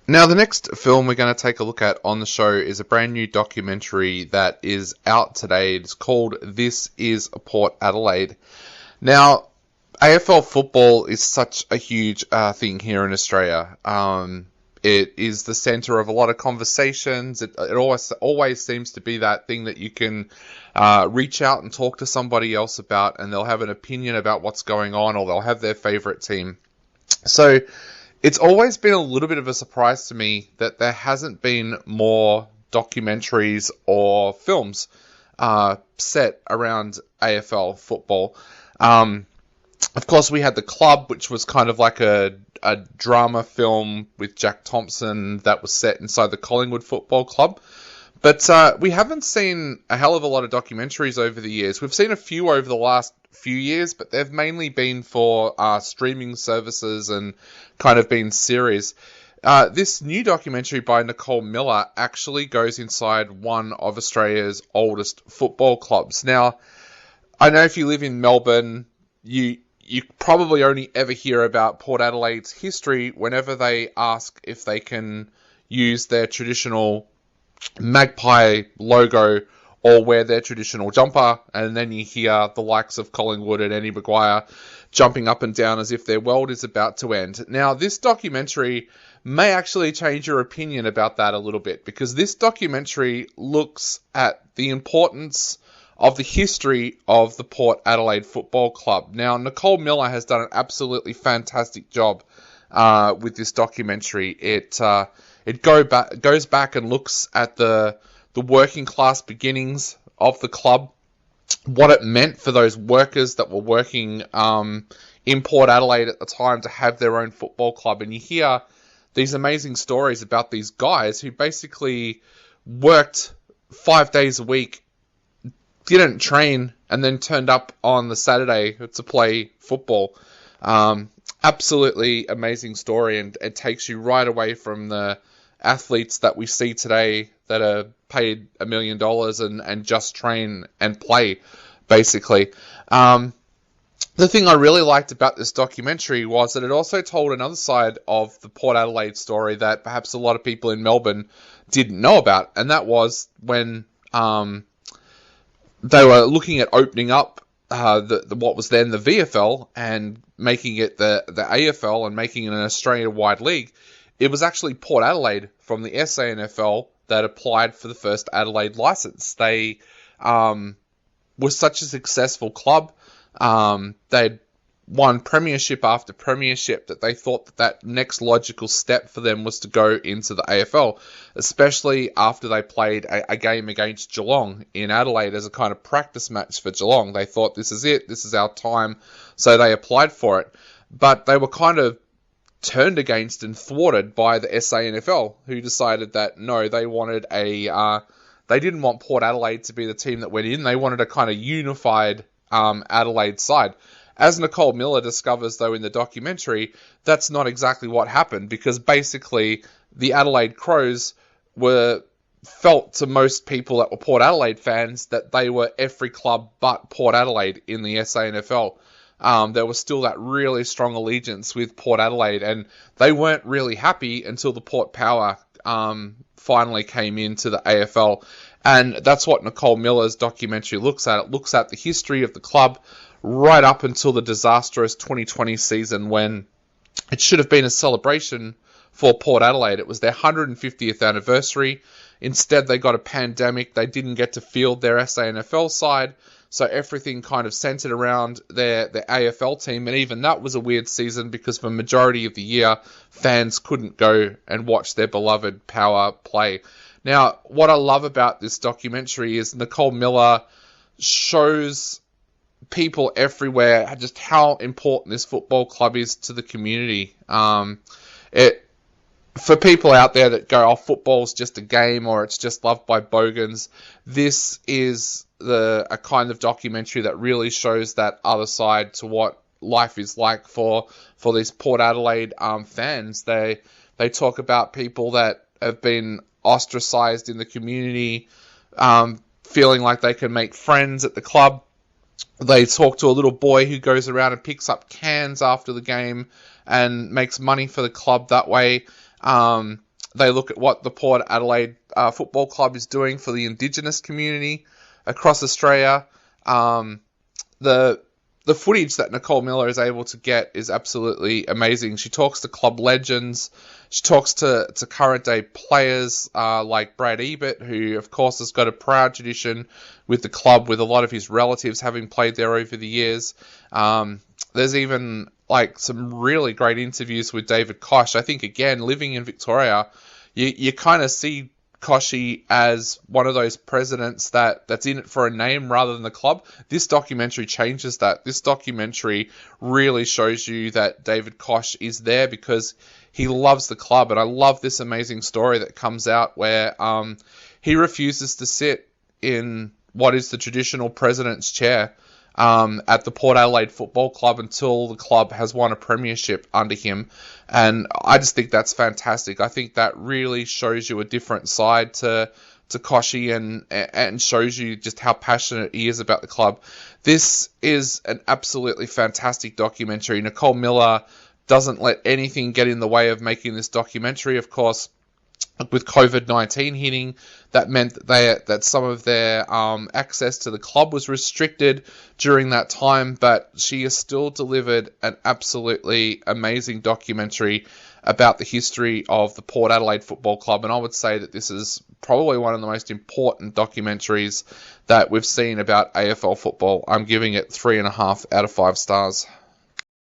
Now, the next film we're going to take a look at on the show is a brand new documentary that is out today. It's called This Is Port Adelaide. Now, AFL football is such a huge thing here in Australia. It is the centre of a lot of conversations. It always seems to be that thing that you can reach out and talk to somebody else about, and they'll have an opinion about what's going on, or they'll have their favourite team. So it's always been a little bit of a surprise to me that there hasn't been more documentaries or films set around AFL football. Of course, we had The Club, which was kind of like a drama film with Jack Thompson that was set inside the Collingwood Football Club. But we haven't seen a hell of a lot of documentaries over the years. We've seen a few over the last few years, but they've mainly been for streaming services and kind of been series. This new documentary by Nicole Miller actually goes inside one of Australia's oldest football clubs. Now, I know if you live in Melbourne, you probably only ever hear about Port Adelaide's history whenever they ask if they can use their traditional magpie logo or wear their traditional jumper, and then you hear the likes of Collingwood and Eddie Maguire jumping up and down as if their world is about to end. Now, this documentary may actually change your opinion about that a little bit, because this documentary looks at the importance of the history of the Port Adelaide Football Club. Now, Nicole Miller has done an absolutely fantastic job with this documentary. It goes back and looks at the working class beginnings of the club, what it meant for those workers that were working in Port Adelaide at the time to have their own football club. And you hear these amazing stories about these guys who basically worked 5 days a week, didn't train, and then turned up on the Saturday to play football. Absolutely amazing story, and it takes you right away from the athletes that we see today that are paid $1 million and just train and play, basically. The thing I really liked about this documentary was that it also told another side of the Port Adelaide story that perhaps a lot of people in Melbourne didn't know about, and that was when they were looking at opening up what was then the VFL and making it the AFL and making it an Australia-wide league. It was actually Port Adelaide from the SANFL that applied for the first Adelaide license. They were such a successful club. They'd won premiership after premiership that they thought that next logical step for them was to go into the AFL, especially after they played a game against Geelong in Adelaide as a kind of practice match for Geelong. They thought, this is it, this is our time, so they applied for it. But they were kind of turned against and thwarted by the SANFL, who decided that no, they wanted they didn't want Port Adelaide to be the team that went in. They wanted a kind of unified Adelaide side. As Nicole Miller discovers, though, in the documentary, that's not exactly what happened, because basically the Adelaide Crows felt to most people that were Port Adelaide fans that they were every club but Port Adelaide in the SANFL. There was still that really strong allegiance with Port Adelaide, and they weren't really happy until the Port Power finally came into the AFL. And that's what Nicole Miller's documentary looks at. It looks at the history of the club right up until the disastrous 2020 season, when it should have been a celebration for Port Adelaide. It was their 150th anniversary. Instead, they got a pandemic. They didn't get to field their SANFL side, so everything kind of centered around their AFL team, and even that was a weird season because for the majority of the year, fans couldn't go and watch their beloved Power play. Now, what I love about this documentary is Nicole Miller shows people everywhere just how important this football club is to the community. For people out there that go, oh, football's just a game or it's just loved by bogans, this is a kind of documentary that really shows that other side to what life is like for these Port Adelaide fans. They talk about people that have been ostracized in the community, feeling like they can make friends at the club. They talk to a little boy who goes around and picks up cans after the game and makes money for the club that way. They look at what the Port Adelaide Football Club is doing for the Indigenous community across Australia. The footage that Nicole Miller is able to get is absolutely amazing. She talks to club legends. She talks to current day players like Brad Ebert, who of course has got a proud tradition with the club, with a lot of his relatives having played there over the years. There's even like some really great interviews with David Koch. I think, again, living in Victoria, you kind of see Kochie as one of those presidents that's in it for a name rather than the club. This documentary changes that. This documentary really shows you that David Koch is there because he loves the club. And I love this amazing story that comes out where he refuses to sit in what is the traditional president's chair at the Port Adelaide Football Club until the club has won a premiership under him. And I just think that's fantastic. I think that really shows you a different side to Kochie and shows you just how passionate he is about the club. This is an absolutely fantastic documentary. Nicole Miller doesn't let anything get in the way of making this documentary. Of course, with COVID-19 hitting, that meant that some of their access to the club was restricted during that time, but she has still delivered an absolutely amazing documentary about the history of the Port Adelaide Football Club, and I would say that this is probably one of the most important documentaries that we've seen about AFL football. I'm giving it 3.5 out of 5 stars.